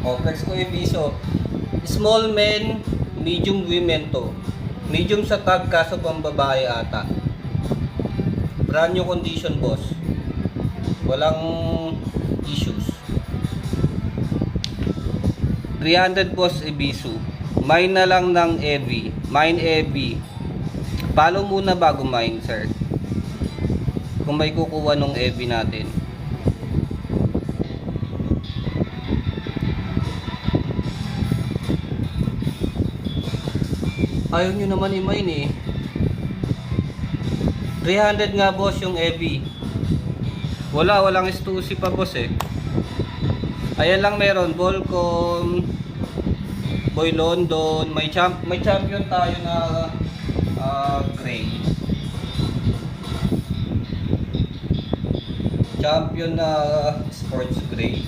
O, flex ko ibiso. Small men, medium women to. Medium sa tag, kaso pang babae ata. Brand new condition, boss. Walang issues. 300 boss ibiso. Mine na lang ng EV. Mine EV. Follow muna bago mine, sir. Kung may kukuha nung EV natin. Ayaw nyo naman i-mine eh. 300 nga boss yung EV. Walang S2C pa boss eh. Ayan lang meron. Volcom, Boy London. May champion tayo na gray. Champion na sports gray.